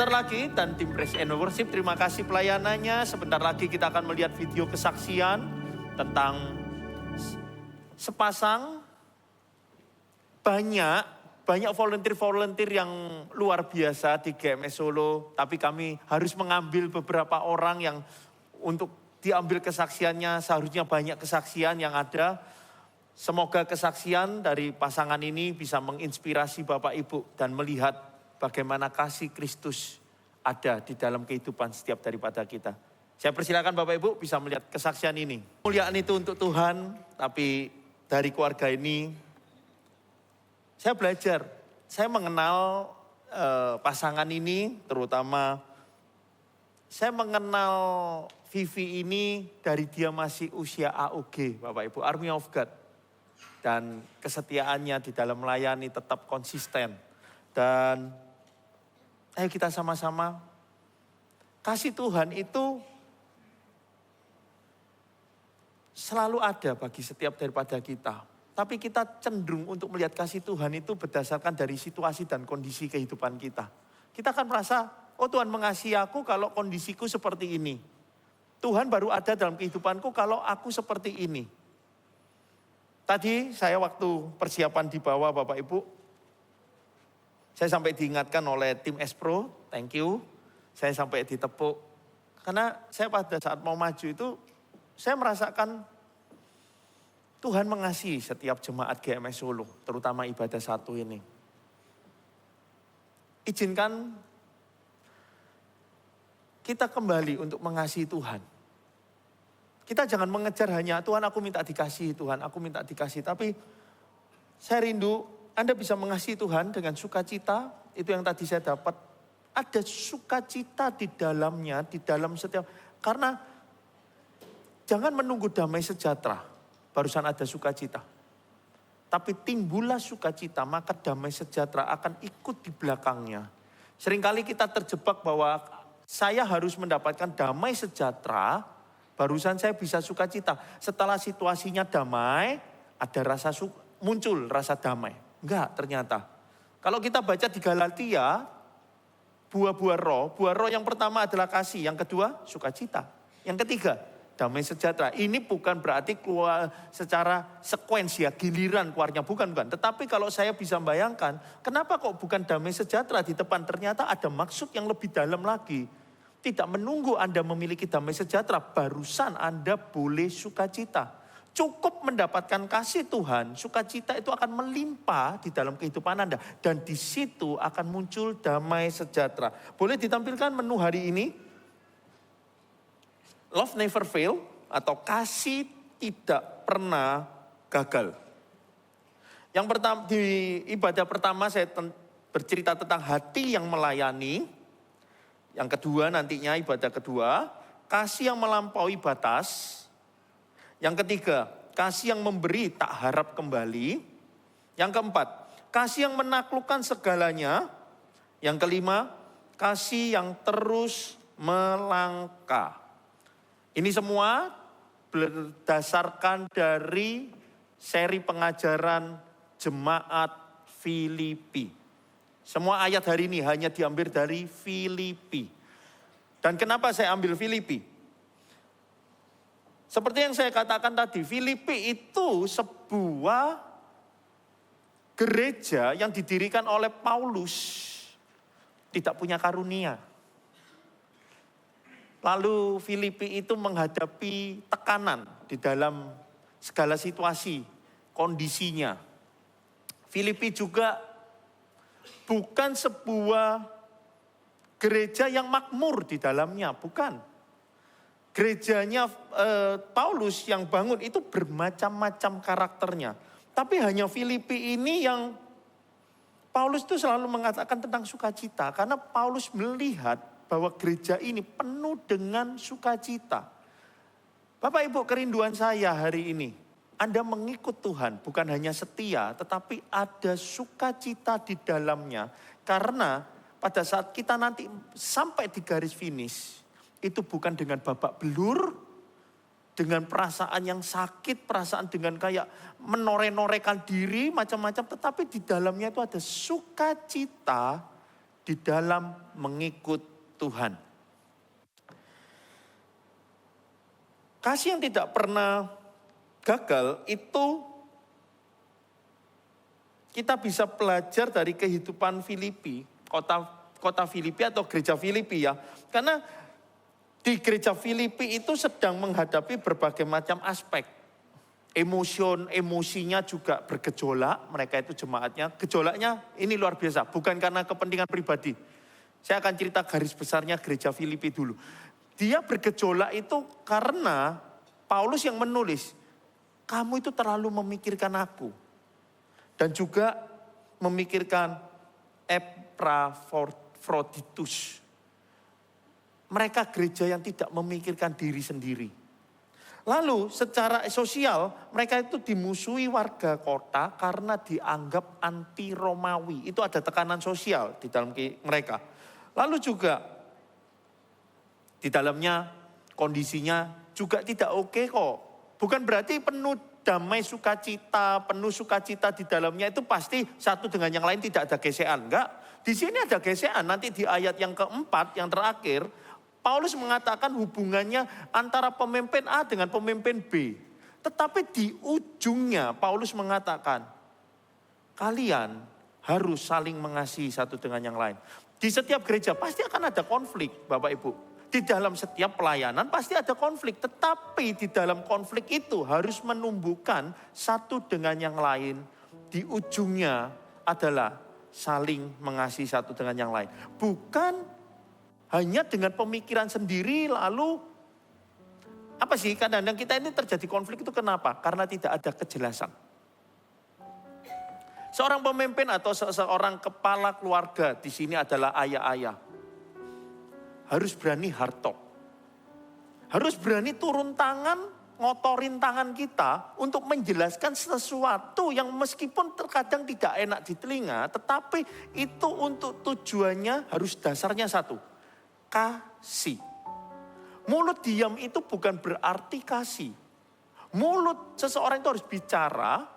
Sebentar lagi dan tim Praise and Worship terima kasih pelayanannya. Sebentar lagi kita akan melihat video kesaksian tentang sepasang banyak volunteer yang luar biasa di GMS Solo. Tapi kami harus mengambil beberapa orang yang untuk diambil kesaksiannya. Seharusnya banyak kesaksian yang ada. Semoga kesaksian dari pasangan ini bisa menginspirasi Bapak Ibu dan melihat bagaimana kasih Kristus ada di dalam kehidupan setiap daripada kita. Saya persilakan Bapak Ibu bisa melihat kesaksian ini. Kemuliaan itu untuk Tuhan, tapi dari keluarga ini saya belajar. Saya mengenal pasangan ini, terutama saya mengenal Vivi ini dari dia masih usia AOG, Bapak Ibu, Army of God. Dan kesetiaannya di dalam melayani tetap konsisten. Dan ayo kita sama-sama, kasih Tuhan itu selalu ada bagi setiap daripada kita. Tapi kita cenderung untuk melihat kasih Tuhan itu berdasarkan dari situasi dan kondisi kehidupan kita. Kita akan merasa, oh Tuhan mengasihi aku kalau kondisiku seperti ini. Tuhan baru ada dalam kehidupanku kalau aku seperti ini. Tadi saya waktu persiapan di bawah Bapak Ibu, saya sampai diingatkan oleh tim S-Pro, thank you. Saya sampai ditepuk. Karena saya pada saat mau maju itu, saya merasakan Tuhan mengasihi setiap jemaat GMS Solo, terutama ibadah satu ini. Izinkan kita kembali untuk mengasihi Tuhan. Kita jangan mengejar hanya, Tuhan aku minta dikasihi, Tuhan aku minta dikasihi. Tapi saya rindu Anda bisa mengasihi Tuhan dengan sukacita, itu yang tadi saya dapat. Ada sukacita di dalamnya, di dalam setiap, karena jangan menunggu damai sejahtera, barusan ada sukacita. Tapi timbullah sukacita, maka damai sejahtera akan ikut di belakangnya. Seringkali kita terjebak bahwa saya harus mendapatkan damai sejahtera, barusan saya bisa sukacita. Setelah situasinya damai, ada muncul rasa damai. Enggak ternyata. Kalau kita baca di Galatia, buah-buah roh yang pertama adalah kasih, yang kedua sukacita, yang ketiga damai sejahtera. Ini bukan berarti keluar secara sekuensi ya, giliran keluarnya, bukan. Tetapi kalau saya bisa bayangkan, kenapa kok bukan damai sejahtera di depan? Ternyata ada maksud yang lebih dalam lagi. Tidak menunggu Anda memiliki damai sejahtera, barusan Anda boleh sukacita. Cukup mendapatkan kasih Tuhan, sukacita itu akan melimpah di dalam kehidupan Anda. Dan di situ akan muncul damai sejahtera. Boleh ditampilkan menu hari ini? Love never fail atau kasih tidak pernah gagal. Yang pertama, di ibadah pertama saya bercerita tentang hati yang melayani. Yang kedua nantinya ibadah kedua, kasih yang melampaui batas. Yang ketiga, kasih yang memberi tak harap kembali. Yang keempat, kasih yang menaklukkan segalanya. Yang kelima, kasih yang terus melangkah. Ini semua berdasarkan dari seri pengajaran Jemaat Filipi. Semua ayat hari ini hanya diambil dari Filipi. Dan kenapa saya ambil Filipi? Seperti yang saya katakan tadi, Filipi itu sebuah gereja yang didirikan oleh Paulus, tidak punya karunia. Lalu Filipi itu menghadapi tekanan di dalam segala situasi, kondisinya. Filipi juga bukan sebuah gereja yang makmur di dalamnya, bukan. Gerejanya Paulus yang bangun itu bermacam-macam karakternya. Tapi hanya Filipi ini yang Paulus itu selalu mengatakan tentang sukacita. Karena Paulus melihat bahwa gereja ini penuh dengan sukacita. Bapak Ibu, kerinduan saya hari ini, Anda mengikut Tuhan bukan hanya setia, tetapi ada sukacita di dalamnya. Karena pada saat kita nanti sampai di garis finish, itu bukan dengan babak belur, dengan perasaan yang sakit, perasaan dengan kayak menore-norekan diri, macam-macam. Tetapi di dalamnya itu ada sukacita di dalam mengikut Tuhan. Kasih yang tidak pernah gagal itu kita bisa belajar dari kehidupan Filipi, kota Filipi atau gereja Filipi ya. Karena di gereja Filipi itu sedang menghadapi berbagai macam aspek. Emosinya juga bergejolak, mereka itu jemaatnya. Gejolaknya ini luar biasa, bukan karena kepentingan pribadi. Saya akan cerita garis besarnya gereja Filipi dulu. Dia bergejolak itu karena Paulus yang menulis, kamu itu terlalu memikirkan aku. Dan juga memikirkan Epafroditus. Mereka gereja yang tidak memikirkan diri sendiri. Lalu secara sosial mereka itu dimusuhi warga kota karena dianggap anti Romawi. Itu ada tekanan sosial di dalam mereka. Lalu juga di dalamnya kondisinya juga tidak oke kok. Bukan berarti penuh damai sukacita, penuh sukacita di dalamnya itu pasti satu dengan yang lain tidak ada gesekan. Enggak, di sini ada gesekan. Nanti di ayat yang keempat, yang terakhir, Paulus mengatakan hubungannya antara pemimpin A dengan pemimpin B. Tetapi di ujungnya Paulus mengatakan, kalian harus saling mengasihi satu dengan yang lain. Di setiap gereja pasti akan ada konflik, Bapak Ibu. Di dalam setiap pelayanan pasti ada konflik. Tetapi di dalam konflik itu harus menumbuhkan satu dengan yang lain. Di ujungnya adalah saling mengasihi satu dengan yang lain. Bukan hanya dengan pemikiran sendiri lalu apa sih kadang-kadang kita ini terjadi konflik itu kenapa? Karena tidak ada kejelasan. Seorang pemimpin atau seorang kepala keluarga di sini adalah ayah-ayah. Harus berani hard talk. Harus berani turun tangan, ngotorin tangan kita untuk menjelaskan sesuatu yang meskipun terkadang tidak enak di telinga, tetapi itu untuk tujuannya harus dasarnya satu. Kasih. Mulut diam itu bukan berarti kasih. Mulut seseorang itu harus bicara,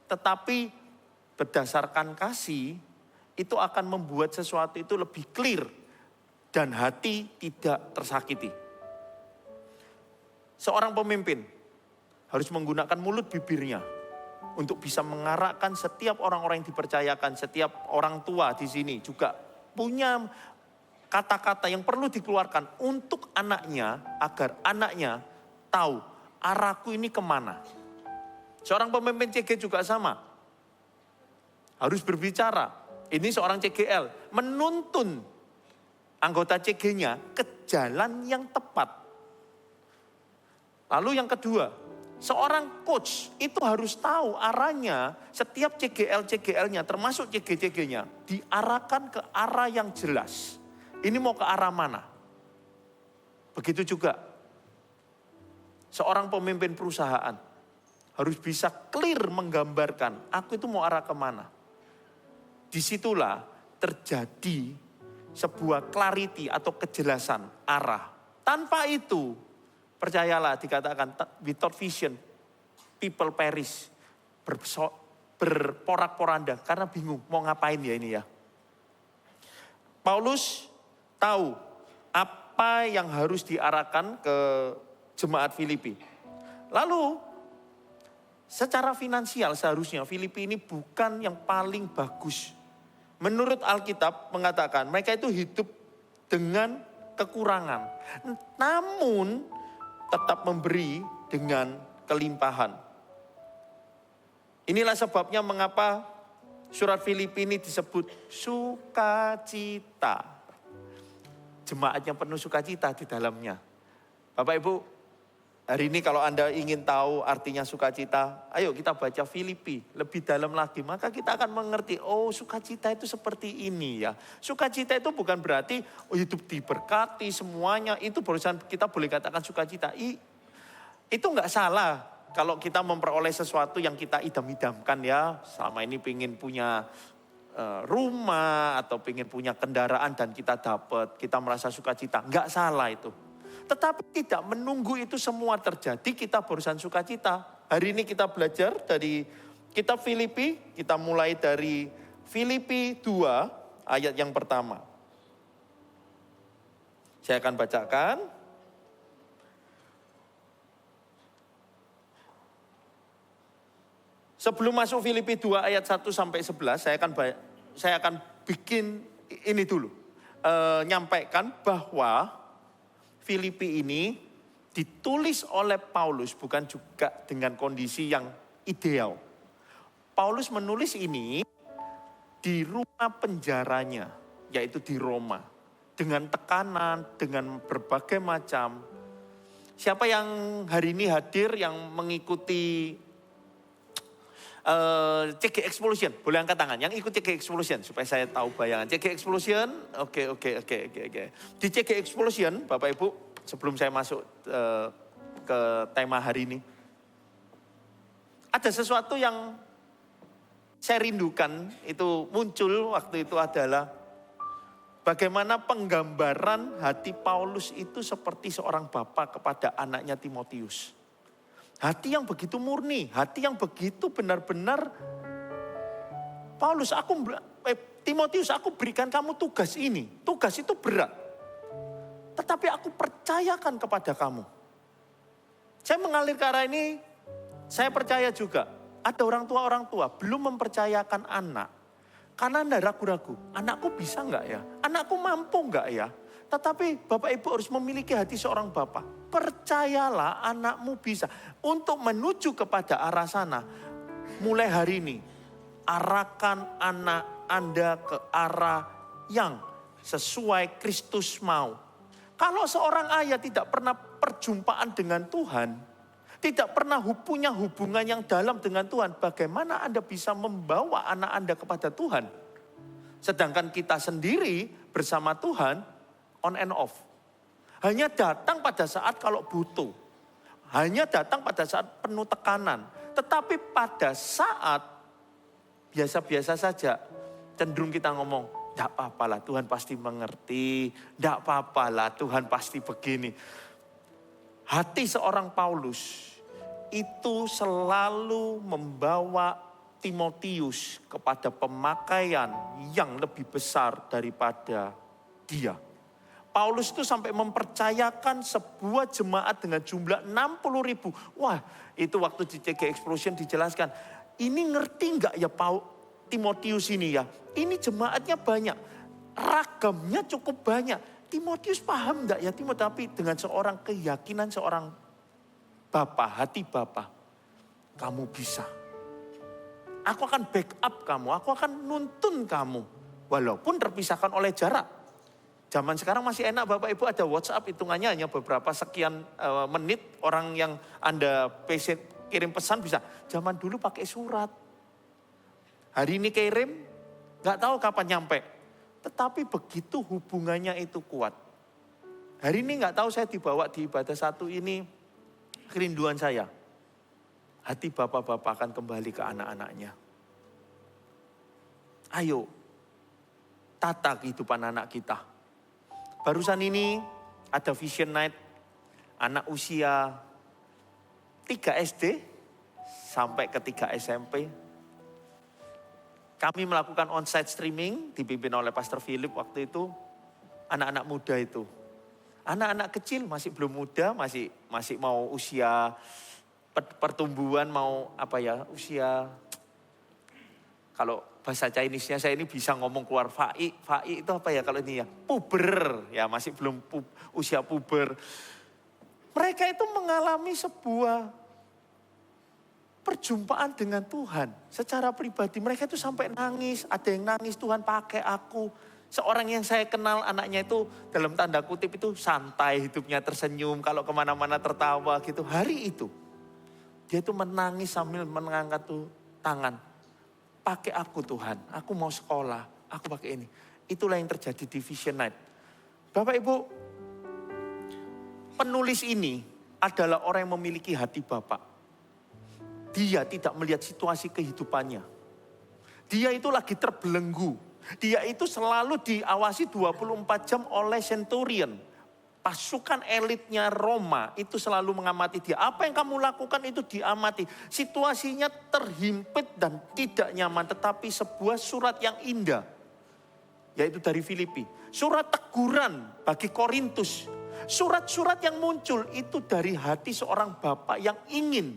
tetapi berdasarkan kasih, itu akan membuat sesuatu itu lebih clear dan hati tidak tersakiti. Seorang pemimpin harus menggunakan mulut bibirnya untuk bisa mengarahkan setiap orang-orang yang dipercayakan, setiap orang tua di sini juga punya kata-kata yang perlu dikeluarkan untuk anaknya agar anaknya tahu arahku ini kemana. Seorang pemimpin CG juga sama. Harus berbicara. Ini seorang CGL menuntun anggota CG-nya ke jalan yang tepat. Lalu yang kedua, seorang coach itu harus tahu arahnya setiap CGL-CGL-nya termasuk CG-CG-nya diarahkan ke arah yang jelas. Ini mau ke arah mana? Begitu juga seorang pemimpin perusahaan harus bisa clear menggambarkan aku itu mau arah kemana. Disitulah terjadi sebuah clarity atau kejelasan arah. Tanpa itu, percayalah dikatakan without vision, people perish. Berporak-poranda karena bingung mau ngapain ya ini ya. Paulus tahu apa yang harus diarahkan ke jemaat Filipi. Lalu secara finansial seharusnya Filipi ini bukan yang paling bagus. Menurut Alkitab mengatakan mereka itu hidup dengan kekurangan. Namun tetap memberi dengan kelimpahan. Inilah sebabnya mengapa surat Filipi ini disebut sukacita. Jemaatnya penuh sukacita di dalamnya. Bapak Ibu, hari ini kalau Anda ingin tahu artinya sukacita, ayo kita baca Filipi lebih dalam lagi. Maka kita akan mengerti, oh sukacita itu seperti ini ya. Sukacita itu bukan berarti hidup diberkati semuanya. Itu barusan kita boleh katakan sukacita. Itu enggak salah kalau kita memperoleh sesuatu yang kita idam-idamkan ya. Selama ini pengen punya rumah atau pengen punya kendaraan dan kita dapat, kita merasa sukacita. Enggak salah itu. Tetapi tidak menunggu itu semua terjadi, kita barusan sukacita. Hari ini kita belajar dari kitab Filipi, kita mulai dari Filipi 2 ayat yang pertama. Saya akan bacakan. Sebelum masuk Filipi 2 ayat 1 sampai 11, saya akan bikin ini dulu. Nyampaikan bahwa Filipi ini ditulis oleh Paulus bukan juga dengan kondisi yang ideal. Paulus menulis ini di rumah penjaranya, yaitu di Roma. Dengan tekanan, dengan berbagai macam. Siapa yang hari ini hadir yang mengikuti CG Explosion, boleh angkat tangan. Yang ikut CG Explosion supaya saya tahu bayangan. CG Explosion, oke. Di CG Explosion, Bapak Ibu, sebelum saya masuk ke tema hari ini, ada sesuatu yang saya rindukan, itu muncul waktu itu adalah bagaimana penggambaran hati Paulus itu seperti seorang bapak kepada anaknya Timotius. Hati yang begitu murni, hati yang begitu benar-benar, Timotius, aku berikan kamu tugas ini. Tugas itu berat. Tetapi aku percayakan kepada kamu. Saya mengalir ke arah ini, saya percaya juga. Ada orang tua belum mempercayakan anak. Karena Anda ragu-ragu, anakku bisa enggak ya? Anakku mampu enggak ya? Tetapi Bapak Ibu harus memiliki hati seorang bapak. Percayalah anakmu bisa. Untuk menuju kepada arah sana, mulai hari ini, arahkan anak Anda ke arah yang sesuai Kristus mau. Kalau seorang ayah tidak pernah perjumpaan dengan Tuhan, tidak pernah punya hubungan yang dalam dengan Tuhan, bagaimana Anda bisa membawa anak Anda kepada Tuhan? Sedangkan kita sendiri bersama Tuhan, on and off. Hanya datang pada saat kalau butuh. Hanya datang pada saat penuh tekanan. Tetapi pada saat biasa-biasa saja, cenderung kita ngomong, tidak apa-apalah Tuhan pasti mengerti. Tidak apa-apalah Tuhan pasti begini. Hati seorang Paulus itu selalu membawa Timotius kepada pemakaian yang lebih besar daripada dia. Paulus itu sampai mempercayakan sebuah jemaat dengan jumlah 60.000. Wah, itu waktu di CG Explosion dijelaskan. Ini ngerti enggak ya Timotius ini ya? Ini jemaatnya banyak. Ragamnya cukup banyak. Timotius paham enggak ya Timotius? Tapi dengan seorang keyakinan seorang bapak, hati bapak. Kamu bisa. Aku akan backup kamu. Aku akan nuntun kamu. Walaupun terpisahkan oleh jarak. Zaman sekarang masih enak Bapak Ibu ada WhatsApp, hitungannya hanya beberapa sekian menit. Orang yang Anda kirim pesan bisa. Zaman dulu pakai surat. Hari ini kirim, gak tahu kapan nyampe. Tetapi begitu hubungannya itu kuat. Hari ini gak tahu saya dibawa di ibadah satu ini, kerinduan saya. Hati bapak-bapak akan kembali ke anak-anaknya. Ayo, tata kehidupan anak kita. Barusan ini ada Vision Night, anak usia 3 SD sampai ke 3 SMP. Kami melakukan onsite streaming dipimpin oleh Pastor Philip waktu itu. Anak-anak muda itu. Anak-anak kecil masih belum muda, masih mau usia pertumbuhan, mau usia, kalau bahasa Chinese-nya saya ini bisa ngomong keluar fai itu apa ya kalau ini ya, puber ya, masih belum usia puber. Mereka itu mengalami sebuah perjumpaan dengan Tuhan secara pribadi. Mereka itu sampai nangis, ada yang nangis, Tuhan pakai aku. Seorang yang saya kenal anaknya itu dalam tanda kutip itu santai hidupnya, tersenyum, kalau kemana-mana tertawa gitu. Hari itu dia itu menangis sambil mengangkat tuh tangan. Pakai aku Tuhan, aku mau sekolah, aku pakai ini. Itulah yang terjadi di Vision Night. Bapak Ibu, penulis ini adalah orang yang memiliki hati Bapak. Dia tidak melihat situasi kehidupannya. Dia itu lagi terbelenggu. Dia itu selalu diawasi 24 jam oleh centurion. Pasukan elitnya Roma itu selalu mengamati dia. Apa yang kamu lakukan itu diamati. Situasinya terhimpit dan tidak nyaman. Tetapi sebuah surat yang indah. yaitu dari Filipi. Surat teguran bagi Korintus. Surat-surat yang muncul itu dari hati seorang bapak yang ingin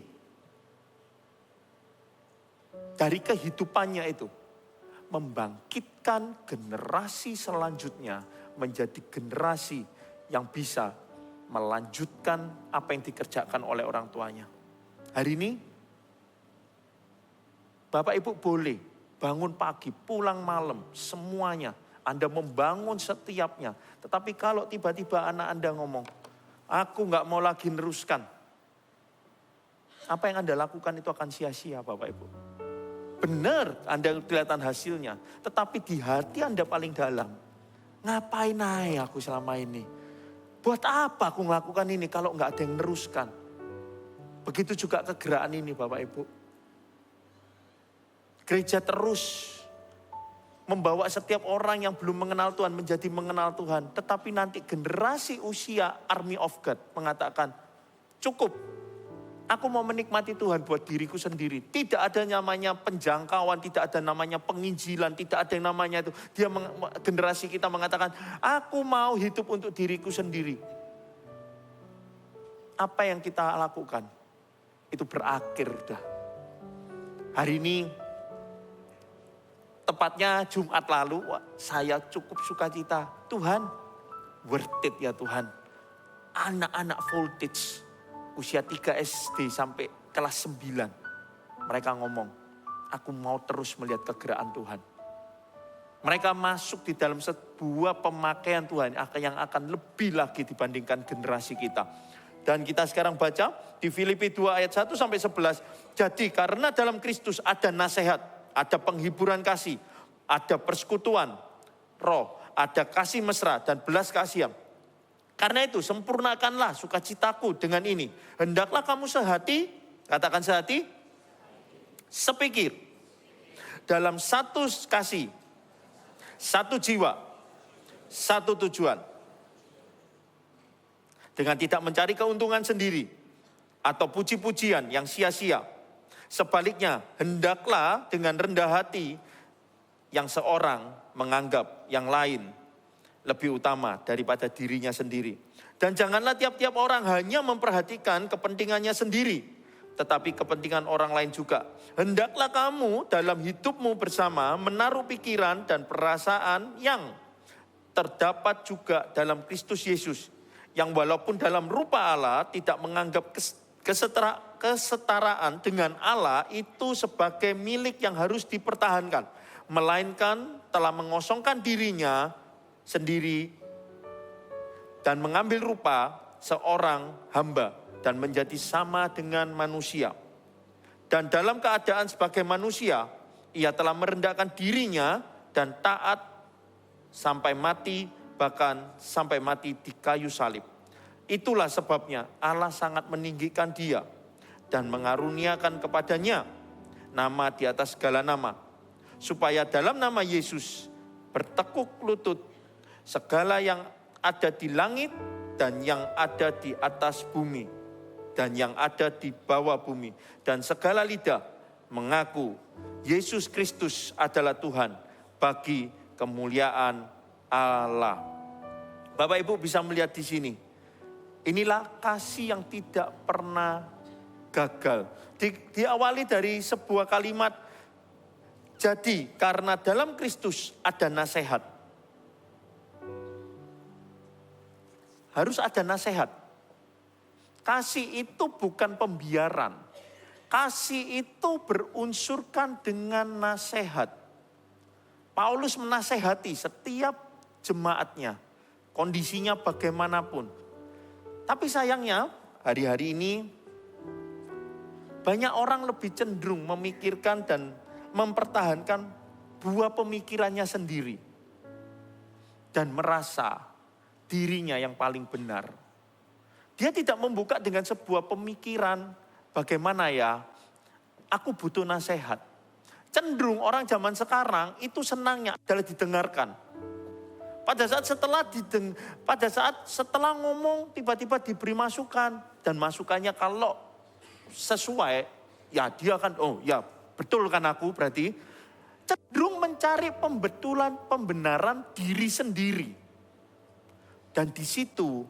dari kehidupannya itu membangkitkan generasi selanjutnya menjadi generasi yang bisa melanjutkan apa yang dikerjakan oleh orang tuanya. Hari ini Bapak Ibu boleh bangun pagi, pulang malam, semuanya. Anda membangun setiapnya. Tetapi kalau tiba-tiba anak Anda ngomong, aku gak mau lagi neruskan. Apa yang Anda lakukan itu akan sia-sia Bapak Ibu. Benar Anda kelihatan hasilnya. Tetapi di hati Anda paling dalam. Ngapain aja aku selama ini? Buat apa aku melakukan ini kalau gak ada yang neruskan? Begitu juga kegerakan ini Bapak Ibu. Gereja terus membawa setiap orang yang belum mengenal Tuhan menjadi mengenal Tuhan. Tetapi nanti generasi usia Army of God mengatakan, cukup. Aku mau menikmati Tuhan buat diriku sendiri. Tidak ada namanya penjangkauan, tidak ada namanya penginjilan, tidak ada yang namanya itu. Generasi kita mengatakan, aku mau hidup untuk diriku sendiri. Apa yang kita lakukan? Itu berakhir dah. Hari ini, tepatnya Jumat lalu, saya cukup sukacita. Tuhan, worth it ya Tuhan. Anak-anak voltage, usia 3 SD sampai kelas 9. Mereka ngomong, aku mau terus melihat kegerakan Tuhan. Mereka masuk di dalam sebuah pemakaian Tuhan yang akan lebih lagi dibandingkan generasi kita. Dan kita sekarang baca di Filipi 2 ayat 1 sampai 11. Jadi karena dalam Kristus ada nasihat, ada penghiburan kasih, ada persekutuan roh, ada kasih mesra dan belas kasihan. Karena itu sempurnakanlah sukacitaku dengan ini. Hendaklah kamu sehati, katakan sehati, sepikir. Dalam satu kasih, satu jiwa, satu tujuan. Dengan tidak mencari keuntungan sendiri atau puji-pujian yang sia-sia. Sebaliknya, hendaklah dengan rendah hati yang seorang menganggap yang lain lebih utama daripada dirinya sendiri. Dan janganlah tiap-tiap orang hanya memperhatikan kepentingannya sendiri, tetapi kepentingan orang lain juga. Hendaklah kamu dalam hidupmu bersama menaruh pikiran dan perasaan yang terdapat juga dalam Kristus Yesus, yang walaupun dalam rupa Allah tidak menganggap kesetaraan dengan Allah itu sebagai milik yang harus dipertahankan, melainkan telah mengosongkan dirinya sendiri dan mengambil rupa seorang hamba dan menjadi sama dengan manusia. Dan dalam keadaan sebagai manusia, ia telah merendahkan dirinya dan taat sampai mati, bahkan sampai mati di kayu salib. Itulah sebabnya Allah sangat meninggikan dia dan mengaruniakan kepadanya nama di atas segala nama, supaya dalam nama Yesus bertekuk lutut segala yang ada di langit dan yang ada di atas bumi dan yang ada di bawah bumi, dan segala lidah mengaku Yesus Kristus adalah Tuhan bagi kemuliaan Allah. Bapak Ibu bisa melihat di sini. Inilah kasih yang tidak pernah gagal. Diawali dari sebuah kalimat. Jadi karena dalam Kristus ada nasihat. Harus ada nasihat. Kasih itu bukan pembiaran. Kasih itu berunsurkan dengan nasihat. Paulus menasehati setiap jemaatnya, kondisinya bagaimanapun. Tapi sayangnya hari-hari ini banyak orang lebih cenderung memikirkan dan mempertahankan buah pemikirannya sendiri. Dan merasa dirinya yang paling benar. Dia tidak membuka dengan sebuah pemikiran, bagaimana ya, aku butuh nasihat. Cenderung orang zaman sekarang itu senangnya adalah didengarkan. Pada saat setelah ngomong tiba-tiba diberi masukan, dan masukannya kalau sesuai, ya dia akan, oh ya betul kan aku berarti. cenderung mencari pembenaran diri sendiri. Dan di situ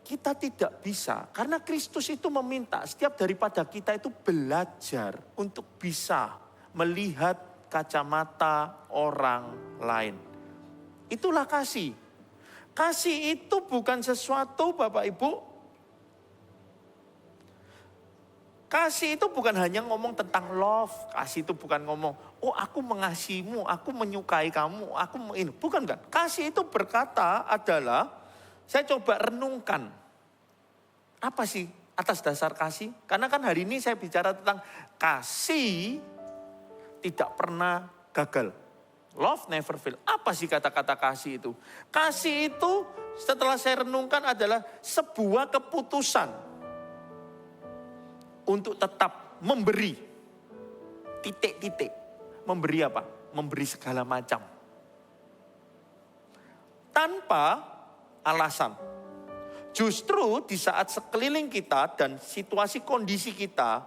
kita tidak bisa, karena Kristus itu meminta setiap daripada kita itu belajar untuk bisa melihat kacamata orang lain. Itulah kasih. Kasih itu bukan sesuatu Bapak Ibu. Kasih itu bukan hanya ngomong tentang love. Kasih itu bukan ngomong, oh aku mengasihimu, aku menyukai kamu, aku ini. Bukan kan? Kasih itu berkata adalah, saya coba renungkan. Apa sih atas dasar kasih? Karena kan hari ini saya bicara tentang kasih tidak pernah gagal. Love never fail. Apa sih kata-kata kasih itu? Kasih itu setelah saya renungkan adalah sebuah keputusan untuk tetap memberi. Titik-titik. Memberi apa? Memberi segala macam. Tanpa alasan. Justru di saat sekeliling kita dan situasi kondisi kita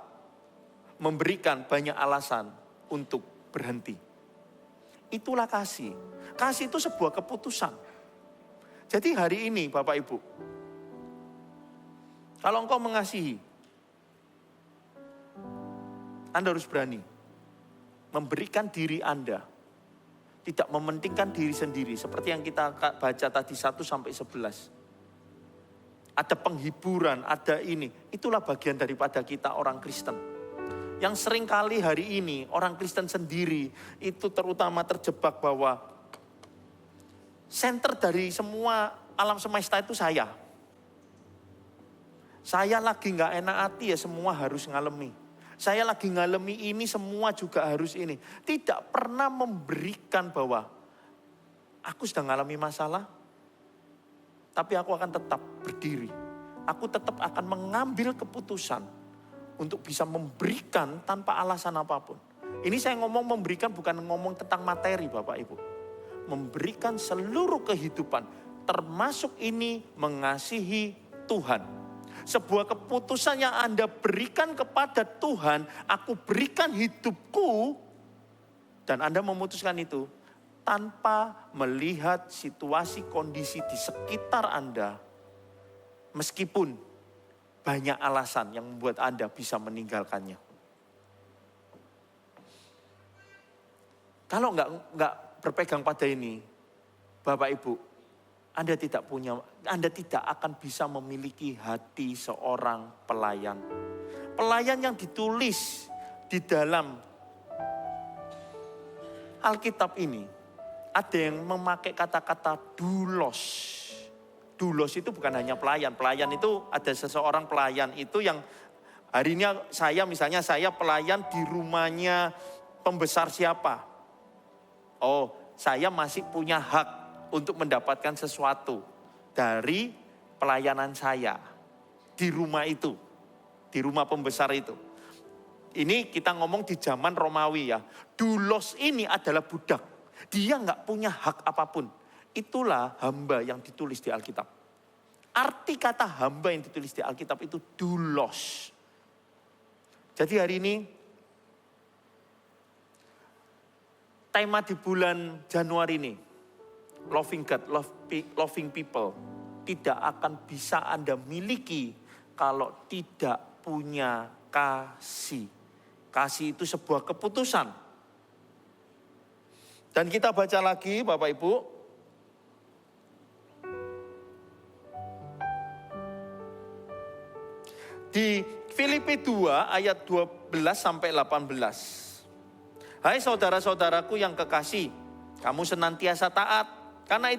memberikan banyak alasan untuk berhenti. Itulah kasih. Kasih itu sebuah keputusan. Jadi hari ini Bapak Ibu, kalau engkau mengasihi, Anda harus berani memberikan diri Anda. Tidak mementingkan diri sendiri. Seperti yang kita baca tadi 1 sampai 11. Ada penghiburan, ada ini. Itulah bagian daripada kita orang Kristen. Yang seringkali hari ini orang Kristen sendiri itu terutama terjebak bahwa center dari semua alam semesta itu saya. Saya lagi gak enak hati ya semua harus ngalami. Saya lagi ngalami ini semua juga harus ini. Tidak pernah memberikan bahwa aku sedang ngalami masalah, tapi aku akan tetap berdiri. Aku tetap akan mengambil keputusan untuk bisa memberikan tanpa alasan apapun. Ini saya ngomong memberikan bukan ngomong tentang materi Bapak Ibu. Memberikan seluruh kehidupan. Termasuk ini mengasihi Tuhan. Sebuah keputusan yang Anda berikan kepada Tuhan. Aku berikan hidupku. Dan Anda memutuskan itu. Tanpa melihat situasi kondisi di sekitar Anda. Meskipun banyak alasan yang membuat Anda bisa meninggalkannya. Kalau nggak berpegang pada ini, Bapak Ibu, Anda tidak akan bisa memiliki hati seorang pelayan. Pelayan yang ditulis di dalam Alkitab ini, ada yang memakai kata-kata doulos. Doulos itu bukan hanya pelayan. Pelayan itu ada seseorang pelayan itu yang hari ini misalnya saya pelayan di rumahnya pembesar siapa. Oh, saya masih punya hak untuk mendapatkan sesuatu dari pelayanan saya di rumah itu. Di rumah pembesar itu. Ini kita ngomong di zaman Romawi ya. Doulos ini adalah budak. Dia nggak punya hak apapun. Itulah hamba yang ditulis di Alkitab. Arti kata hamba yang ditulis di Alkitab itu doulos. Jadi hari ini tema di bulan Januari ini, loving God, loving people, tidak akan bisa Anda miliki kalau tidak punya kasih. Kasih itu sebuah keputusan. Dan kita baca lagi Bapak Ibu. Di Filipi 2 ayat 12 sampai 18. Hai saudara-saudaraku yang kekasih, kamu senantiasa taat. Karena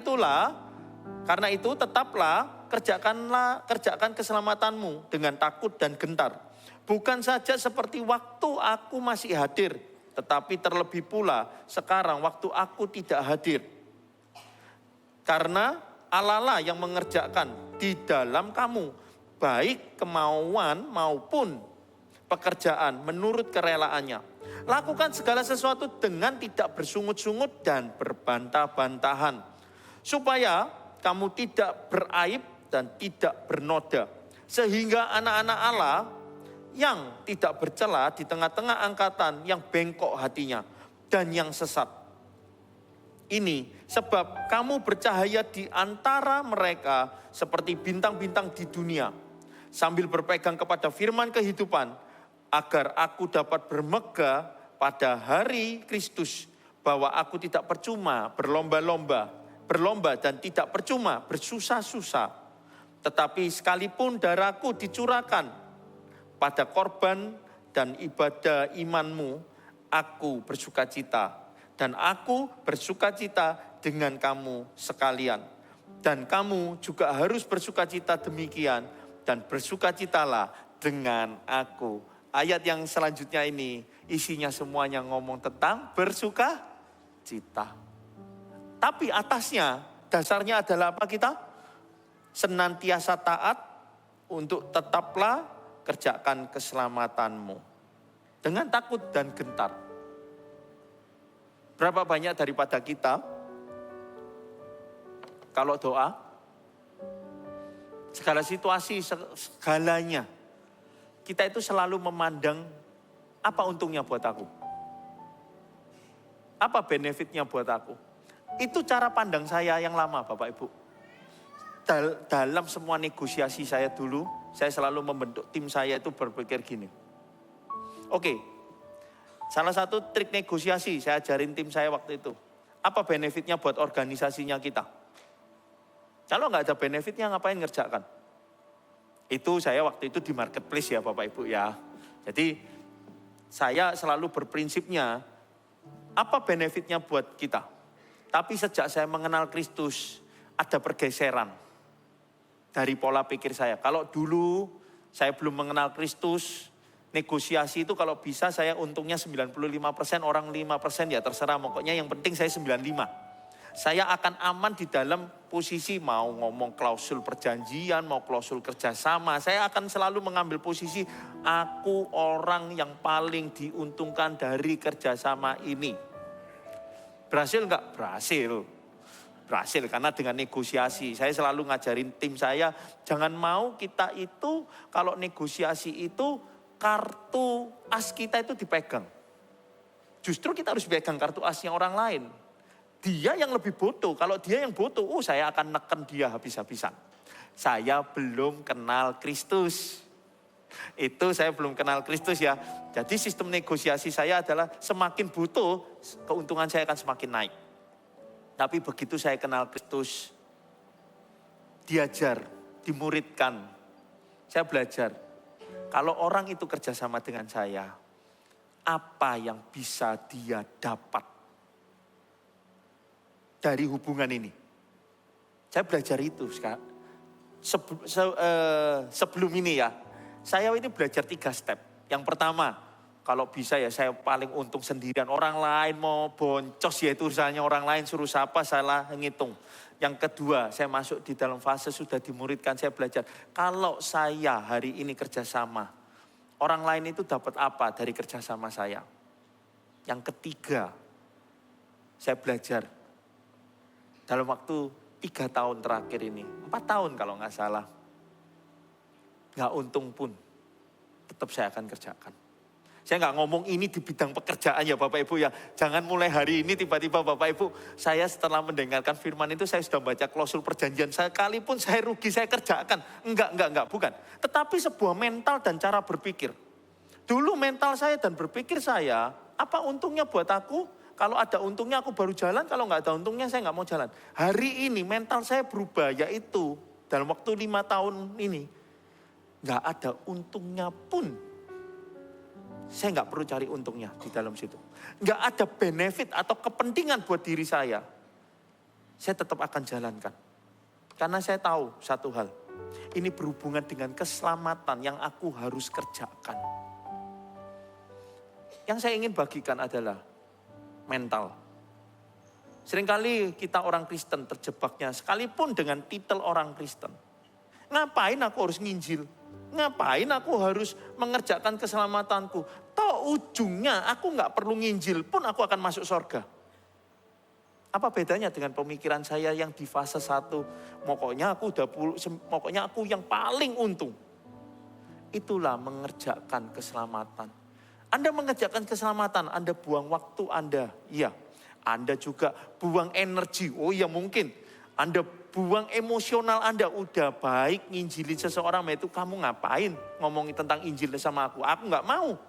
itu tetaplah kerjakan keselamatanmu dengan takut dan gentar. Bukan saja seperti waktu aku masih hadir, tetapi terlebih pula sekarang waktu aku tidak hadir. Karena Allah lah yang mengerjakan di dalam kamu baik kemauan maupun pekerjaan menurut kerelaannya. Lakukan segala sesuatu dengan tidak bersungut-sungut dan berbantah-bantahan. Supaya kamu tidak beraib dan tidak bernoda. Sehingga anak-anak Allah yang tidak bercela di tengah-tengah angkatan yang bengkok hatinya. dan yang sesat. Ini sebab kamu bercahaya di antara mereka seperti bintang-bintang di dunia, sambil berpegang kepada firman kehidupan, agar aku dapat bermegah pada hari Kristus, bahwa aku tidak percuma berlomba dan tidak percuma bersusah-susah. Tetapi sekalipun darahku dicurahkan pada korban dan ibadah imanmu, aku bersukacita. Dan aku bersukacita dengan kamu sekalian. Dan kamu juga harus bersukacita demikian. Dan bersukacitalah dengan aku. Ayat yang selanjutnya ini isinya semuanya ngomong tentang bersukacita. Tapi atasnya, dasarnya adalah apa kita? Senantiasa taat untuk tetaplah kerjakan keselamatanmu. Dengan takut dan gentar. Berapa banyak daripada kita, kalau doa, segala situasi, segalanya, kita itu selalu memandang apa untungnya buat aku? Apa benefitnya buat aku? Itu cara pandang saya yang lama, Bapak Ibu. Dalam semua negosiasi saya dulu, saya selalu membentuk tim saya itu berpikir gini. Oke. Salah satu trik negosiasi saya ajarin tim saya waktu itu. Apa benefitnya buat organisasinya kita? Kalau nggak ada benefitnya ngapain ngerjakan? Itu saya waktu itu di marketplace ya Bapak Ibu ya. Jadi saya selalu berprinsipnya apa benefitnya buat kita. Tapi sejak saya mengenal Kristus ada pergeseran dari pola pikir saya. Kalau dulu saya belum mengenal Kristus, negosiasi itu kalau bisa saya untungnya 95%, orang 5% ya terserah. Pokoknya yang penting saya 95%. Saya akan aman di dalam posisi mau ngomong klausul perjanjian, mau klausul kerjasama. Saya akan selalu mengambil posisi aku orang yang paling diuntungkan dari kerjasama ini. Berhasil enggak? Berhasil. Berhasil karena dengan negosiasi. Saya selalu ngajarin tim saya, jangan mau kita itu kalau negosiasi itu kartu as kita itu dipegang. Justru kita harus pegang kartu asnya orang lain. Dia yang lebih bodoh. Kalau dia yang bodoh, saya akan neken dia habis-habisan. Saya belum kenal Kristus. Itu saya belum kenal Kristus ya. Jadi sistem negosiasi saya adalah semakin butuh, keuntungan saya akan semakin naik. Tapi begitu saya kenal Kristus, diajar, dimuridkan, saya belajar. Kalau orang itu kerjasama dengan saya, apa yang bisa dia dapat dari hubungan ini? Saya belajar itu sekarang. Sebelum ini ya, saya ini belajar 3 step. Yang pertama, kalau bisa ya saya paling untung sendirian. Orang lain mau boncos ya itu urusannya orang lain, suruh siapa salah ngitung. Yang kedua, saya masuk di dalam fase sudah dimuridkan, saya belajar. Kalau saya hari ini kerjasama, orang lain itu dapat apa dari kerjasama saya? Yang ketiga, saya belajar dalam waktu 3 tahun terakhir ini, 4 tahun kalau nggak salah. Nggak untung pun, tetap saya akan kerjakan. Saya nggak ngomong ini di bidang pekerjaan ya Bapak Ibu ya. Jangan mulai hari ini tiba-tiba Bapak Ibu, saya setelah mendengarkan firman itu saya sudah baca klausul perjanjian. Sekalipun saya rugi saya kerjakan. Enggak, bukan. Tetapi sebuah mental dan cara berpikir. Dulu mental saya dan berpikir saya, apa untungnya buat aku? Kalau ada untungnya aku baru jalan, kalau nggak ada untungnya saya nggak mau jalan. Hari ini mental saya berubah, yaitu dalam waktu 5 tahun ini, nggak ada untungnya pun. Saya nggak perlu cari untungnya di dalam situ. Nggak ada benefit atau kepentingan buat diri saya. Saya tetap akan jalankan. Karena saya tahu satu hal. Ini berhubungan dengan keselamatan yang aku harus kerjakan. Yang saya ingin bagikan adalah mental. Seringkali kita orang Kristen terjebaknya sekalipun dengan titel orang Kristen. Ngapain aku harus nginjil? Ngapain aku harus mengerjakan keselamatanku? Toh ujungnya aku nggak perlu nginjil pun aku akan masuk surga. Apa bedanya dengan pemikiran saya yang di fase 1? Pokoknya aku yang paling untung. Itulah mengerjakan keselamatan. Anda mengerjakan keselamatan, Anda buang waktu Anda. Iya, Anda juga buang energi. Oh iya mungkin. Anda buang emosional Anda. Udah baik nginjilin seseorang, itu kamu ngapain ngomongin tentang Injil sama aku? Aku nggak mau.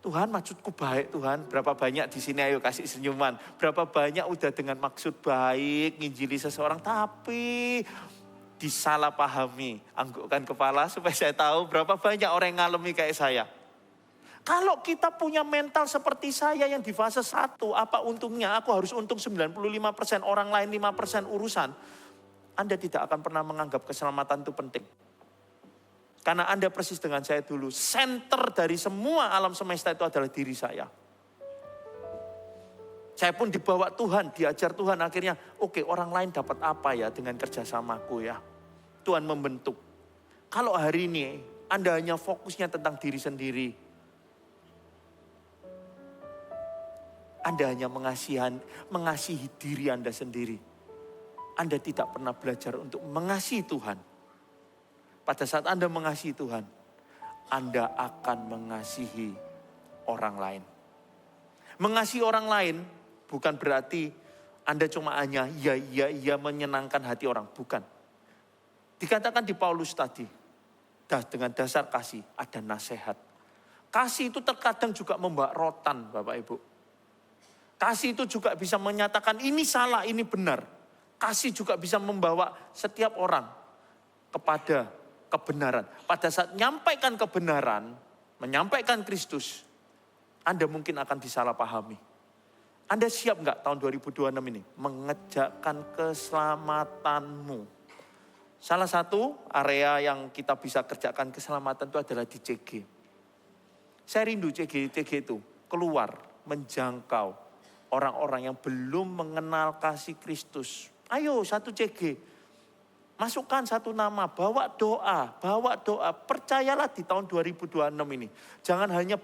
Tuhan, maksudku baik Tuhan. Berapa banyak di sini, ayo kasih senyuman. Berapa banyak udah dengan maksud baik nginjili seseorang, tapi disalahpahami. Anggukkan kepala supaya saya tahu berapa banyak orang yang ngalami kayak saya. Kalau kita punya mental seperti saya yang di fase 1, apa untungnya? Aku harus untung 95%, orang lain 5% urusan. Anda tidak akan pernah menganggap keselamatan itu penting. Karena Anda persis dengan saya dulu, center dari semua alam semesta itu adalah diri saya. Saya pun dibawa Tuhan, diajar Tuhan, akhirnya oke, orang lain dapat apa ya dengan kerjasamaku ya. Tuhan membentuk. Kalau hari ini Anda hanya fokusnya tentang diri sendiri, Anda hanya mengasihi diri Anda sendiri. Anda tidak pernah belajar untuk mengasihi Tuhan. Pada saat Anda mengasihi Tuhan, Anda akan mengasihi orang lain. Mengasihi orang lain bukan berarti Anda cuma hanya ya menyenangkan hati orang. Bukan. Dikatakan di Paulus tadi, dengan dasar kasih ada nasihat. Kasih itu terkadang juga membawa rotan, Bapak Ibu. Kasih itu juga bisa menyatakan ini salah, ini benar. Kasih juga bisa membawa setiap orang kepada kebenaran. Pada saat menyampaikan kebenaran, menyampaikan Kristus, Anda mungkin akan disalahpahami. Anda siap nggak tahun 2026 ini mengerjakan keselamatanmu? Salah satu area yang kita bisa kerjakan keselamatan itu adalah di CG. Saya rindu CG itu keluar, menjangkau orang-orang yang belum mengenal kasih Kristus. Ayo satu CG. Masukkan satu nama, bawa doa. Percayalah di tahun 2026 ini. Jangan hanya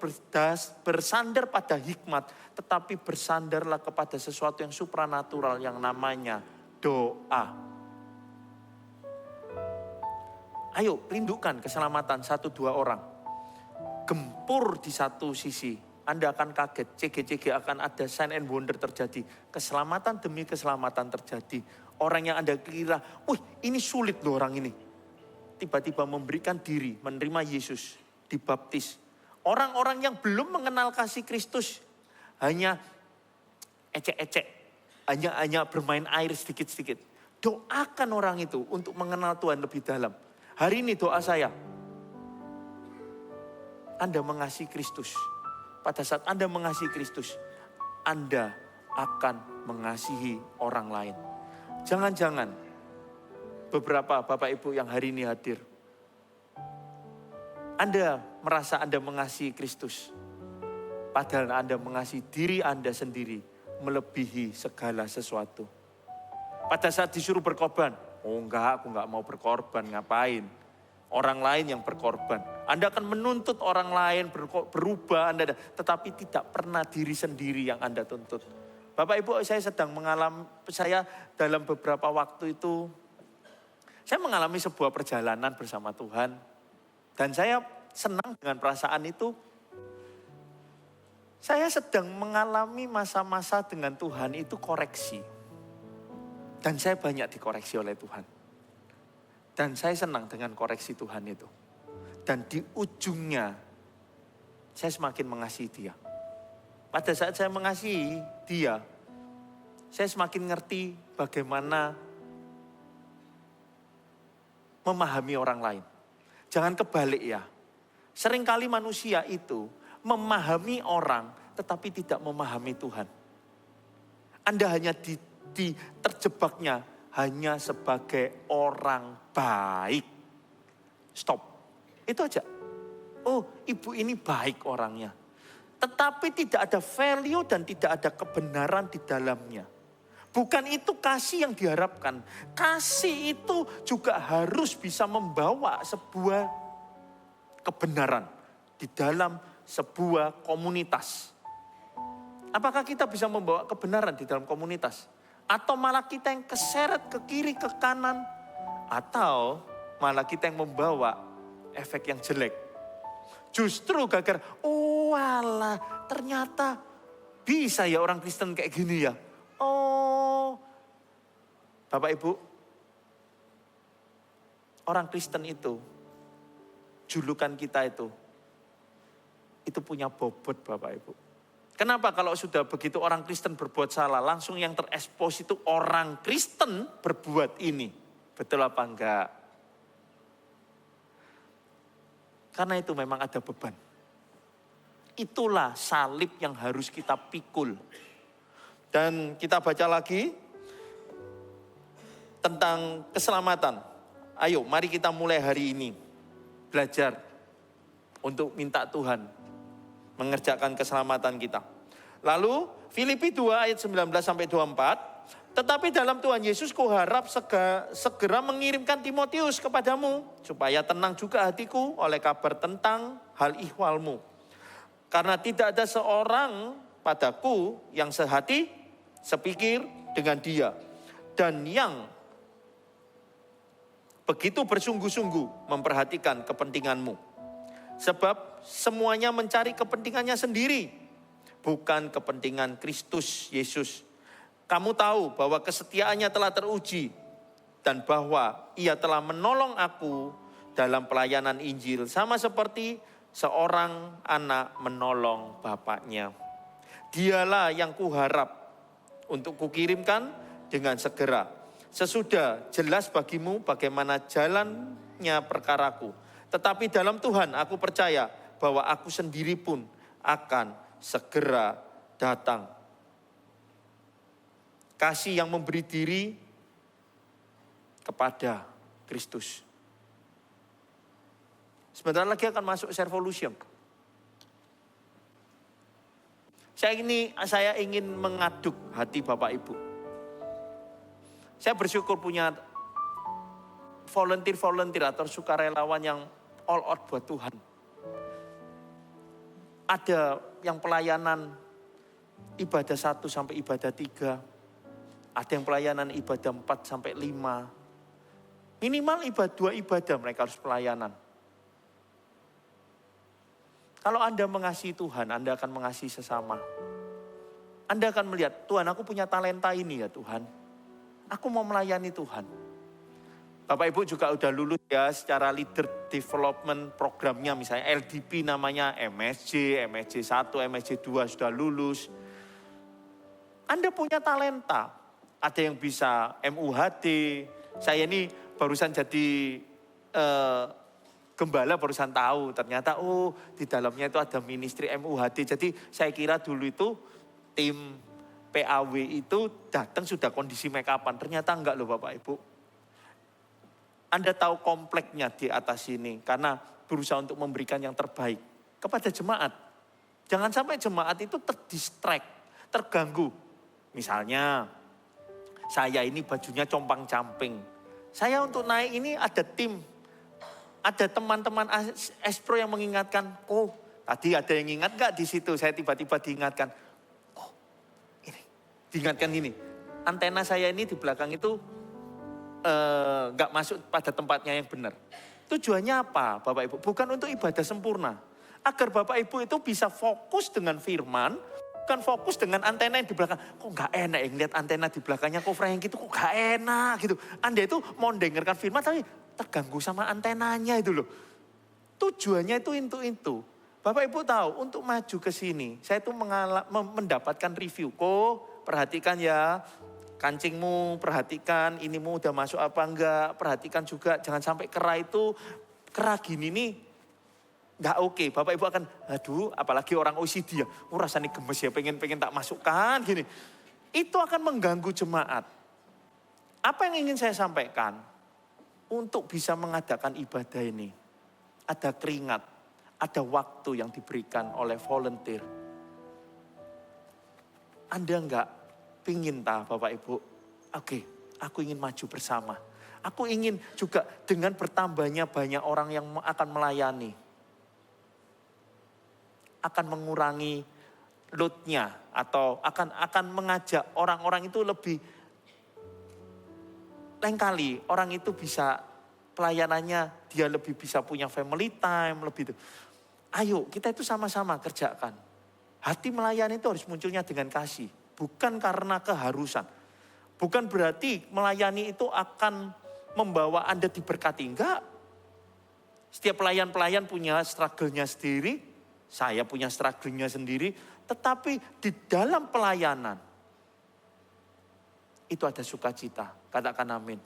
bersandar pada hikmat, tetapi bersandarlah kepada sesuatu yang supranatural yang namanya doa. Ayo rindukan keselamatan 1-2 orang. Gempur di satu sisi, Anda akan kaget, CG akan ada sign and wonder terjadi. Keselamatan demi keselamatan terjadi. Orang yang Anda kira, wih ini sulit loh orang ini. Tiba-tiba memberikan diri, menerima Yesus, dibaptis. Orang-orang yang belum mengenal kasih Kristus, hanya ecek-ecek, hanya bermain air sedikit-sedikit. Doakan orang itu untuk mengenal Tuhan lebih dalam. Hari ini doa saya, Anda mengasihi Kristus. Pada saat Anda mengasihi Kristus, Anda akan mengasihi orang lain. Jangan-jangan beberapa Bapak Ibu yang hari ini hadir, Anda merasa Anda mengasihi Kristus. Padahal Anda mengasihi diri Anda sendiri melebihi segala sesuatu. Pada saat disuruh berkorban, oh enggak, aku enggak mau berkorban, ngapain? Orang lain yang berkorban. Anda akan menuntut orang lain berubah, tetapi tidak pernah diri sendiri yang Anda tuntut. Bapak Ibu, saya sedang saya dalam beberapa waktu itu, saya mengalami sebuah perjalanan bersama Tuhan. Dan saya senang dengan perasaan itu. Saya sedang mengalami masa-masa dengan Tuhan itu koreksi. Dan saya banyak dikoreksi oleh Tuhan. Dan saya senang dengan koreksi Tuhan itu. Dan di ujungnya, saya semakin mengasihi Dia. Pada saat saya mengasihi Dia, saya semakin ngerti bagaimana memahami orang lain. Jangan kebalik ya. Seringkali manusia itu memahami orang tetapi tidak memahami Tuhan. Anda hanya terjebaknya hanya sebagai orang baik. Stop. Itu aja. Oh, ibu ini baik orangnya. Tetapi tidak ada value dan tidak ada kebenaran di dalamnya. Bukan itu kasih yang diharapkan. Kasih itu juga harus bisa membawa sebuah kebenaran di dalam sebuah komunitas. Apakah kita bisa membawa kebenaran di dalam komunitas? Atau malah kita yang keseret ke kiri, ke kanan? Atau malah kita yang membawa efek yang jelek? Justru gara-gara, oh walah ternyata bisa ya orang Kristen kayak gini ya. Oh, Bapak Ibu, orang Kristen itu, julukan kita itu punya bobot Bapak Ibu. Kenapa kalau sudah begitu orang Kristen berbuat salah, langsung yang terekspos itu orang Kristen berbuat ini. Betul apa enggak? Karena itu memang ada beban. Itulah salib yang harus kita pikul. Dan kita baca lagi tentang keselamatan. Ayo mari kita mulai hari ini belajar untuk minta Tuhan mengerjakan keselamatan kita. Lalu Filipi 2 ayat 19 sampai 24. Tetapi dalam Tuhan Yesus kuharap segera mengirimkan Timotius kepadamu. Supaya tenang juga hatiku oleh kabar tentang hal ihwalmu. Karena tidak ada seorang padaku yang sehati, sepikir dengan dia. Dan yang begitu bersungguh-sungguh memperhatikan kepentinganmu. Sebab semuanya mencari kepentingannya sendiri, bukan kepentingan Kristus Yesus. Kamu tahu bahwa kesetiaannya telah teruji dan bahwa ia telah menolong aku dalam pelayanan Injil sama seperti seorang anak menolong bapaknya. Dialah yang kuharap untuk kukirimkan dengan segera. Sesudah jelas bagimu bagaimana jalannya perkaraku. Tetapi dalam Tuhan aku percaya bahwa aku sendiri pun akan segera datang. Kasih yang memberi diri kepada Kristus. Sebentar lagi akan masuk Servolution. Saya ingin mengaduk hati Bapak Ibu. Saya bersyukur punya volunteer atau sukarelawan yang all out buat Tuhan. Ada yang pelayanan ibadah 1 sampai ibadah 3. Ada yang pelayanan ibadah 4 sampai 5. Minimal 2 ibadah mereka harus pelayanan. Kalau Anda mengasihi Tuhan, Anda akan mengasihi sesama. Anda akan melihat, Tuhan aku punya talenta ini ya Tuhan. Aku mau melayani Tuhan. Bapak Ibu juga udah lulus ya secara leader development programnya, misalnya LDP namanya, MSJ 1, MSJ 2 sudah lulus. Anda punya talenta. Ada yang bisa MUHD. Saya ini barusan jadi gembala, barusan tahu ternyata di dalamnya itu ada ministry MUHD. Jadi saya kira dulu itu tim PAW itu datang sudah kondisi make up-an. Ternyata enggak loh Bapak Ibu. Anda tahu kompleknya di atas sini karena berusaha untuk memberikan yang terbaik kepada jemaat. Jangan sampai jemaat itu terdistract, terganggu. Misalnya saya ini bajunya compang-camping. Saya untuk naik ini ada tim, ada teman-teman Espro yang mengingatkan, tadi ada yang ingat gak di situ? Saya tiba-tiba diingatkan, diingatkan ini, antena saya ini di belakang itu gak masuk pada tempatnya yang benar. Tujuannya apa Bapak Ibu? Bukan untuk ibadah sempurna. Agar Bapak Ibu itu bisa fokus dengan firman, bukan fokus dengan antena yang di belakang. Kok gak enak ya ngeliat antena di belakangnya kok Frank gitu, kok gak enak gitu. Anda itu mau dengarkan firman tapi terganggu sama antenanya itu loh. Tujuannya itu itu. Bapak Ibu tahu untuk maju ke sini, saya itu mendapatkan review. Perhatikan ya, kancingmu, perhatikan inimu udah masuk apa enggak. Perhatikan juga jangan sampai kera gini nih enggak oke. Bapak Ibu akan, apalagi orang OCD ya. Rasanya gemes ya, pengen tak masukkan gini. Itu akan mengganggu jemaat. Apa yang ingin saya sampaikan? Untuk bisa mengadakan ibadah ini, ada keringat, ada waktu yang diberikan oleh volunteer. Anda enggak pingin Bapak Ibu, oke, aku ingin maju bersama. Aku ingin juga dengan bertambahnya banyak orang yang akan melayani. Akan mengurangi load-nya atau akan mengajak orang-orang itu lebih lain kali. Orang itu bisa pelayanannya, dia lebih bisa punya family time, lebih itu. Ayo kita itu sama-sama kerjakan. Hati melayani itu harus munculnya dengan kasih. Bukan karena keharusan. Bukan berarti melayani itu akan membawa Anda diberkati. Enggak. Setiap pelayan-pelayan punya struggle-nya sendiri. Saya punya struggle-nya sendiri. Tetapi di dalam pelayanan itu ada sukacita. Katakan amin.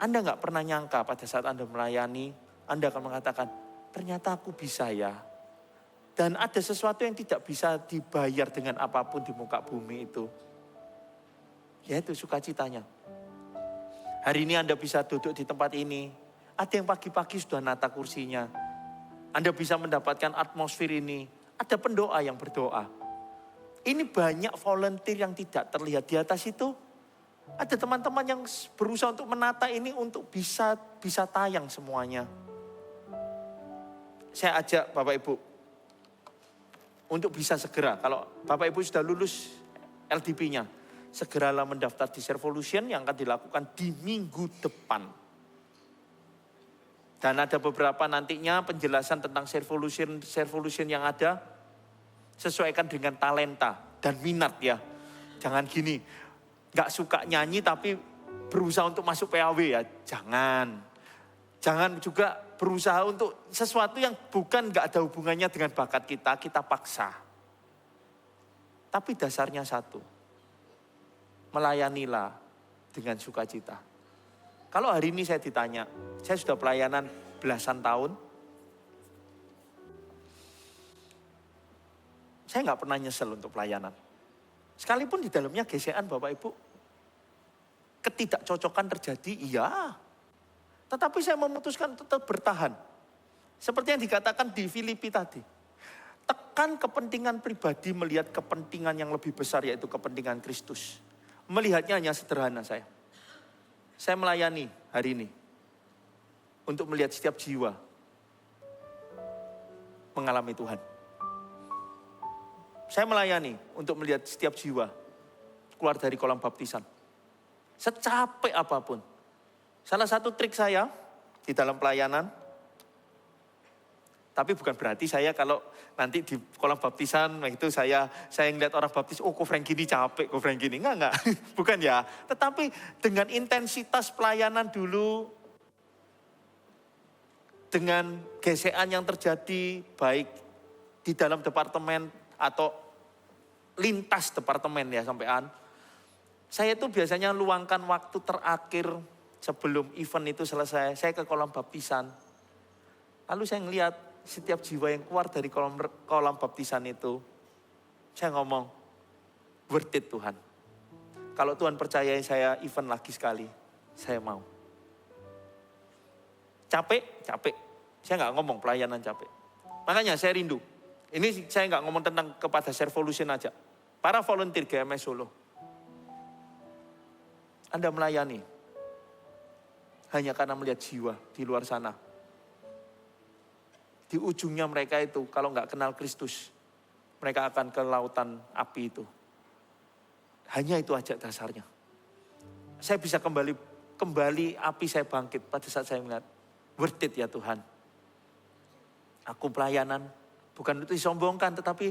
Anda enggak pernah nyangka pada saat Anda melayani, Anda akan mengatakan, ternyata aku bisa ya. Dan ada sesuatu yang tidak bisa dibayar dengan apapun di muka bumi itu. Yaitu sukacitanya. Hari ini Anda bisa duduk di tempat ini. Ada yang pagi-pagi sudah nata kursinya. Anda bisa mendapatkan atmosfer ini. Ada pendoa yang berdoa. Ini banyak volunteer yang tidak terlihat di atas itu. Ada teman-teman yang berusaha untuk menata ini untuk bisa tayang semuanya. Saya ajak Bapak Ibu untuk bisa segera. Kalau Bapak Ibu sudah lulus LDP-nya, segeralah mendaftar di Servolution yang akan dilakukan di minggu depan. Dan ada beberapa nantinya penjelasan tentang Servolution yang ada. Sesuaikan dengan talenta dan minat ya. Jangan gini, gak suka nyanyi tapi berusaha untuk masuk PAW ya. Jangan. Jangan juga berusaha untuk sesuatu yang bukan gak ada hubungannya dengan bakat kita paksa. Tapi dasarnya satu. Melayanilah dengan sukacita. Kalau hari ini saya ditanya, saya sudah pelayanan belasan tahun. Saya nggak pernah nyesel untuk pelayanan. Sekalipun di dalamnya gesekan Bapak Ibu. Ketidakcocokan terjadi, iya. Tetapi saya memutuskan tetap bertahan. Seperti yang dikatakan di Filipi tadi. Tekan kepentingan pribadi melihat kepentingan yang lebih besar yaitu kepentingan Kristus. Melihatnya hanya sederhana saya. Saya melayani hari ini. Untuk melihat setiap jiwa mengalami Tuhan. Saya melayani untuk melihat setiap jiwa keluar dari kolam baptisan. Secapek apapun. Salah satu trik saya di dalam pelayanan, tapi bukan berarti saya kalau nanti di kolam baptisan itu saya ngeliat orang baptis, oh kok Frank gini capek, kok Frank gini. Enggak. Bukan ya. Tetapi dengan intensitas pelayanan dulu, dengan gesekan yang terjadi baik di dalam departemen atau lintas departemen ya sampean. Saya itu biasanya luangkan waktu terakhir sebelum event itu selesai. Saya ke kolam baptisan. Lalu saya ngelihat setiap jiwa yang keluar dari kolam baptisan itu. Saya ngomong, worth it Tuhan. Kalau Tuhan percayai saya event lagi sekali, saya mau. Capek. Saya nggak ngomong pelayanan capek. Makanya saya rindu. Ini saya nggak ngomong tentang kepada Servolution aja. Para volunteer GMS Solo. Anda melayani. Hanya karena melihat jiwa di luar sana. Di ujungnya mereka itu kalau nggak kenal Kristus. Mereka akan ke lautan api itu. Hanya itu aja dasarnya. Saya bisa kembali api saya bangkit pada saat saya melihat. Worth it ya Tuhan. Aku pelayanan. Bukan untuk disombongkan tetapi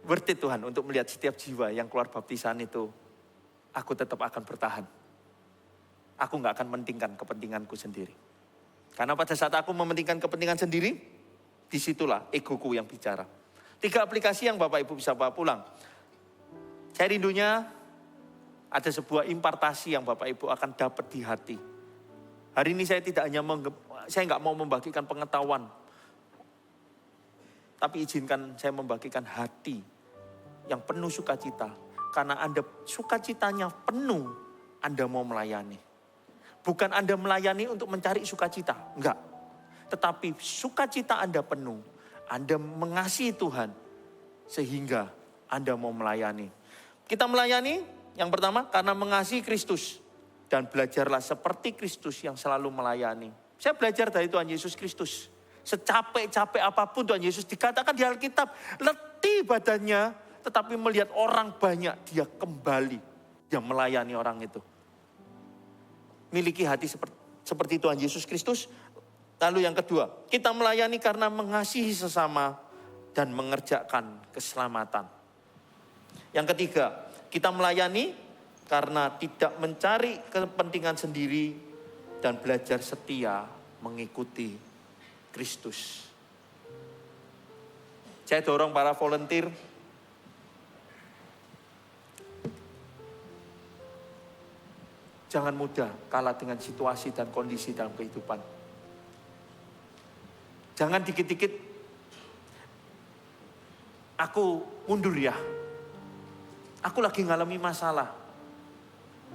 worth it Tuhan untuk melihat setiap jiwa yang keluar baptisan itu. Aku tetap akan bertahan. Aku gak akan mementingkan kepentinganku sendiri. Karena pada saat aku mementingkan kepentingan sendiri, disitulah egoku yang bicara. 3 aplikasi yang Bapak Ibu bisa bawa pulang. Saya rindunya ada sebuah impartasi yang Bapak Ibu akan dapat di hati. Hari ini saya tidak hanya saya nggak mau membagikan pengetahuan, tapi izinkan saya membagikan hati yang penuh sukacita. Karena Anda sukacitanya penuh, Anda mau melayani. Bukan Anda melayani untuk mencari sukacita, enggak. Tetapi sukacita Anda penuh, Anda mengasihi Tuhan, sehingga Anda mau melayani. Kita melayani, yang pertama karena mengasihi Kristus. Dan belajarlah seperti Kristus yang selalu melayani. Saya belajar dari Tuhan Yesus Kristus. Secapek-capek apapun Tuhan Yesus dikatakan di Alkitab, letih badannya, tetapi melihat orang banyak, dia kembali. Dia melayani orang itu. Miliki hati seperti Tuhan Yesus Kristus, Lalu yang kedua, kita melayani karena mengasihi sesama dan mengerjakan keselamatan. Yang ketiga, kita melayani karena tidak mencari kepentingan sendiri dan belajar setia mengikuti Kristus. Saya dorong para volunteer, jangan mudah kalah dengan situasi dan kondisi dalam kehidupan. Jangan dikit-dikit, aku mundur ya. Aku lagi ngalami masalah.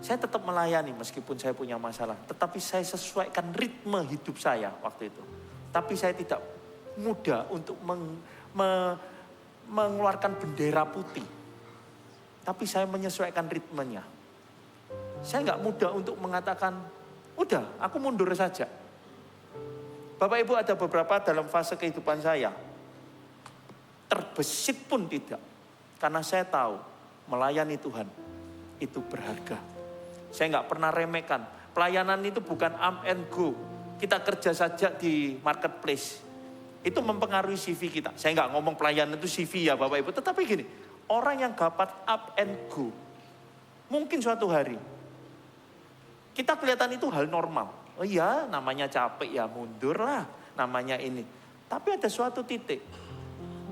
Saya tetap melayani meskipun saya punya masalah. Tetapi saya sesuaikan ritme hidup saya waktu itu. Tapi saya tidak mudah untuk mengeluarkan bendera putih. Tapi saya menyesuaikan ritmenya. Saya nggak mudah untuk mengatakan, udah aku mundur saja. Bapak Ibu, ada beberapa dalam fase kehidupan saya. Terbesit pun tidak. Karena saya tahu melayani Tuhan itu berharga. Saya nggak pernah remehkan. Pelayanan itu bukan up and go. Kita kerja saja di marketplace. Itu mempengaruhi CV kita. Saya nggak ngomong pelayanan itu CV ya Bapak Ibu. Tetapi gini, orang yang dapat up and go. Mungkin suatu hari. Kita kelihatan itu hal normal. Oh iya, namanya capek ya mundur lah, namanya ini. Tapi ada suatu titik.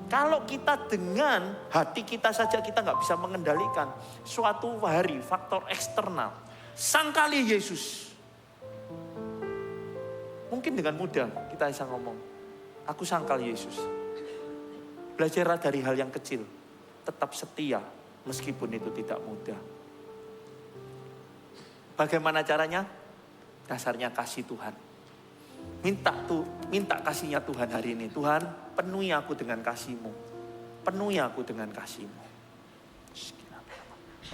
Kalau kita dengan hati kita saja kita nggak bisa mengendalikan. Suatu hari faktor eksternal. Sangkali Yesus. Mungkin dengan mudah kita bisa ngomong, aku sangkal Yesus. Belajarlah dari hal yang kecil. Tetap setia meskipun itu tidak mudah. Bagaimana caranya? Dasarnya kasih Tuhan. Minta kasihnya Tuhan hari ini. Tuhan, penuhi aku dengan kasih-Mu. Penuhi aku dengan kasih-Mu.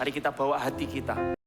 Mari kita bawa hati kita.